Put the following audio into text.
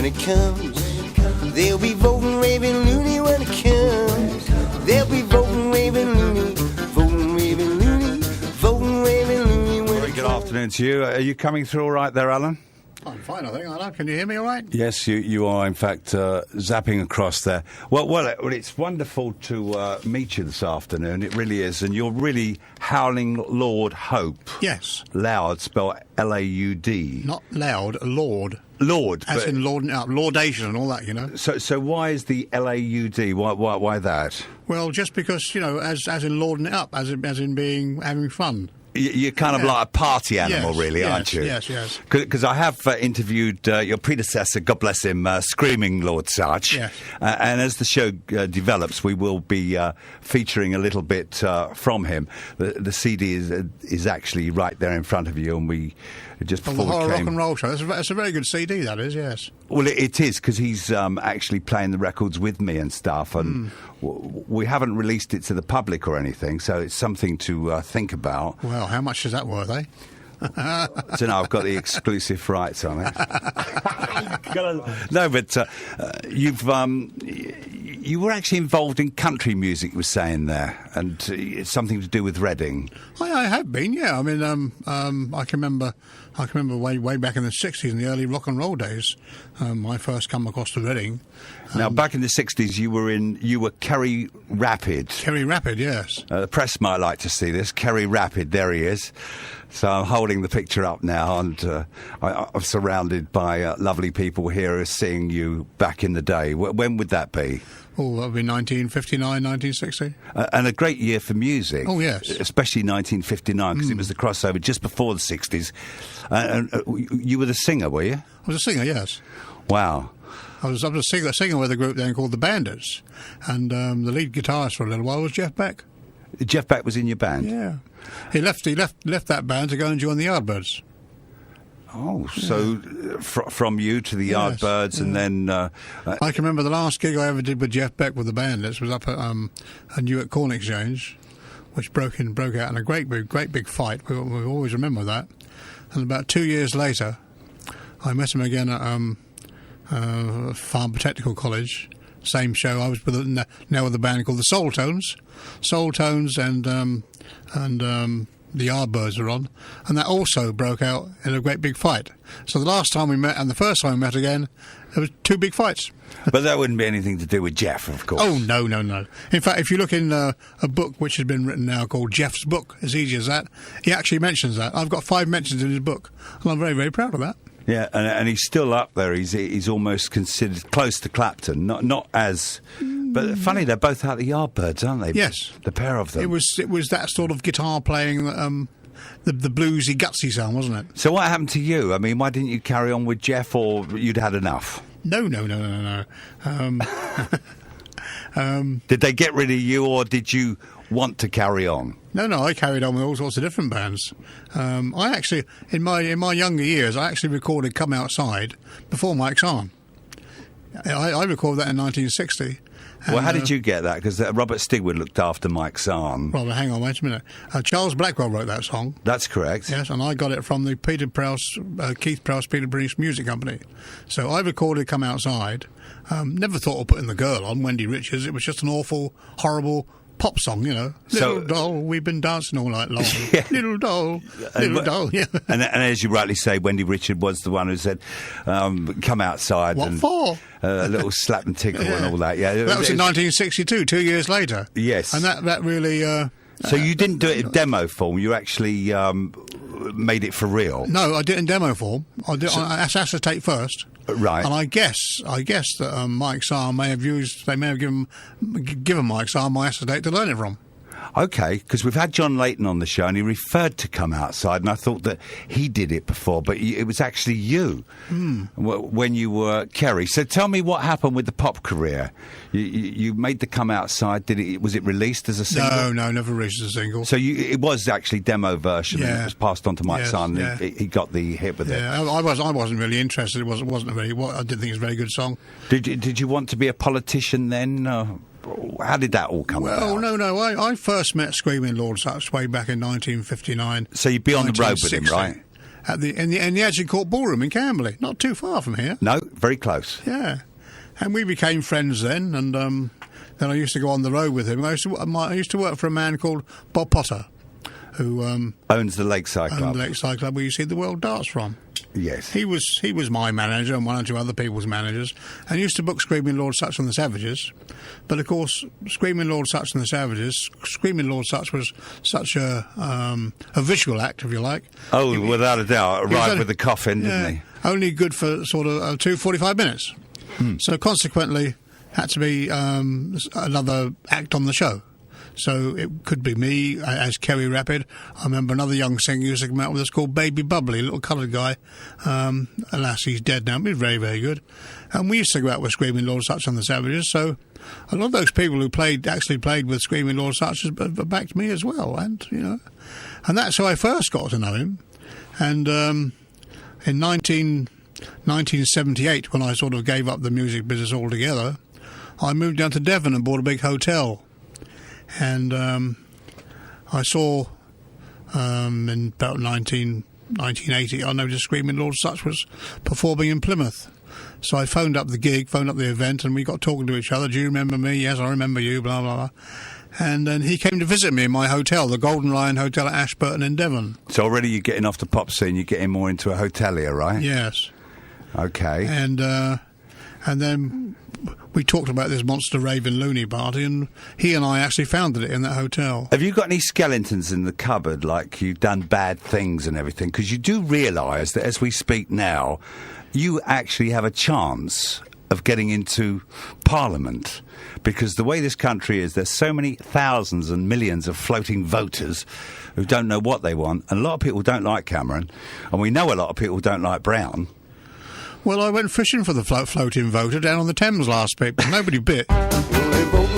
when it comes. They'll be voting, raving, loony when it comes. They'll be voting, raving, loony, voting, raving, loony, voting, raving, loony when it comes. Very good afternoon to you. Are you coming through all right there, Alan? I'm fine, I think. Hello, can you hear me all right? Yes, you are, in fact, zapping across there. Well, it's wonderful to meet you this afternoon. It really is. And you're really Howling Laud Hope. Yes. Laud, spelled L-A-U-D. Not loud, Lord. Lord. As in laudation and all that, you know. So why is the L-A-U-D? Why that? Well, just because, you know, as in lauding it up, as in being having fun. You're kind of like a party animal, really, aren't you? Yes. Because I have interviewed your predecessor, God bless him, Screaming Lord Sarch. Yes. And as the show develops, we will be featuring a little bit from him. The CD is actually right there in front of you, and we just before the Horror we came... Rock and Roll Show. That's a very good CD, that is, yes. Well, it is, because he's actually playing the records with me and stuff, and we haven't released it to the public or anything, so it's something to think about. Well, how much is that worth, eh? So now I've got the exclusive rights on it. No, but you were actually involved in country music, you were saying there, and it's something to do with Reading. I have been, yeah. I mean, I can remember way back in the 60s, in the early rock and roll days, I first come across to Reading. Now, back in the 60s, you were Kerry Rapid. Kerry Rapid, yes. The press might like to see this. Kerry Rapid, there he is. So I'm holding the picture up now, and I'm surrounded by lovely people here who are seeing you back in the day. When would that be? Oh, that would be 1959, 1960. And a great year for music. Oh, yes. Especially 1959, because it was the crossover just before the 60s. You were the singer, were you? I was a singer, yes. Wow. I was a singer with a group then called the Bandits, and the lead guitarist for a little while was Jeff Beck. Jeff Beck was in your band? Yeah. He left that band to go and join the Yardbirds. Oh, so from you to the Yardbirds, and then... I can remember the last gig I ever did with Jeff Beck with the Bandits was up at a Newark Corn Exchange, which broke out in a great big fight. We always remember that. And about 2 years later, I met him again at Farm Technical College. Same show. I was now with a band called the Soul Tones, and the Yardbirds were on, and that also broke out in a great big fight. So the last time we met and the first time we met again, there was two big fights. But that wouldn't be anything to do with Jeff, of course. Oh, no. In fact, if you look in a book which has been written now called Jeff's Book, as easy as that, he actually mentions that. I've got 5 mentions in his book, and I'm very, very proud of that. Yeah, and he's still up there. He's almost considered close to Clapton, not as. But funny, they're both out the Yardbirds, aren't they? Yes, the pair of them. It was that sort of guitar playing, the bluesy, gutsy sound, wasn't it? So what happened to you? I mean, why didn't you carry on with Jeff, or you'd had enough? No. Did they get rid of you, or did you want to carry on? No, I carried on with all sorts of different bands. I actually, in my younger years, I actually recorded "Come Outside" before Mike's On. I recorded that in 1960. Well, how did you get that? Because Robert Stigwood looked after Mike's On. Robert, hang on, wait a minute. Charles Blackwell wrote that song. That's correct. Yes, and I got it from the Keith Prowse, Peter Bruce Music Company. So I recorded "Come Outside." Never thought of putting the girl on, Wendy Richards. It was just an awful, horrible pop song, you know. Little doll, we've been dancing all night long. Yeah. Little doll, yeah. And as you rightly say, Wendy Richards was the one who said, come outside. What for? A little slap and tickle and all that, yeah. That was in 1962, 2 years later. Yes. And that really... so you didn't do it in demo form, you actually made it for real? No, I did it in demo form. I did acetate first. Right. And I guess that Mike Sarr may have given Mike Sarr my acetate to learn it from. Okay, because we've had John Layton on the show, and he referred to "Come Outside," and I thought that he did it before, but it was actually you when you were Kerry. So tell me what happened with the pop career. You made the "Come Outside." Was it released as a single? No, never released as a single. So it was actually demo version. Yeah. And it was passed on to Mike's son. Yeah. He got the hit with it. Yeah, I wasn't really interested. It wasn't a very. I didn't think it was a very good song. Did you want to be a politician then? How did that all come about? Well, no. I first met Screaming Lord Sarch way back in 1959. So you'd be on the road with him, right? in the Edging Court Ballroom in Camberley, not too far from here. No, very close. Yeah, and we became friends then, and then I used to go on the road with him. I used to work for a man called Bob Potter, who owns the Lakeside Club. Owned the Lakeside Club, where you see the World Darts from. Yes. He was my manager and one or two other people's managers, and used to book Screaming Lord Sutch and the Savages. But of course, Screaming Lord Sutch and the Savages, Screaming Lord Sutch was such a visual act, if you like. Oh, without a doubt. Arrived with the coffin, didn't he? Only good for sort of 45 minutes. So consequently, had to be another act on the show. So it could be me as Kerry Rapid. I remember another young singer used to come out with us called Baby Bubbly, a little coloured guy. Alas, he's dead now, but he's very, very good. And we used to go out with Screaming Lord Sutch and the Savages. So a lot of those people who actually played with Screaming Lord Sutch have backed me as well. And, and that's how I first got to know him. And in 1978, when I sort of gave up the music business altogether, I moved down to Devon and bought a big hotel. And I saw in about 1980, I noticed Screaming Lord Sutch was performing in Plymouth. So I phoned up the gig, phoned up the event, and we got talking to each other. Do you remember me? Yes, I remember you, blah, blah, blah. And then he came to visit me in my hotel, the Golden Lion Hotel at Ashburton in Devon. So already you're getting off the pop scene, you're getting more into a hotelier, right? Yes. Okay. And then we talked about this monster raving loony party, and he and I actually founded it in that hotel. Have you got any skeletons in the cupboard, like you've done bad things and everything? Because you do realise that as we speak now, you actually have a chance of getting into Parliament. Because the way this country is, there's so many thousands and millions of floating voters who don't know what they want. And a lot of people don't like Cameron. And we know a lot of people don't like Brown. Well, I went fishing for the floating voter down on the Thames last week, but nobody bit. Well, they both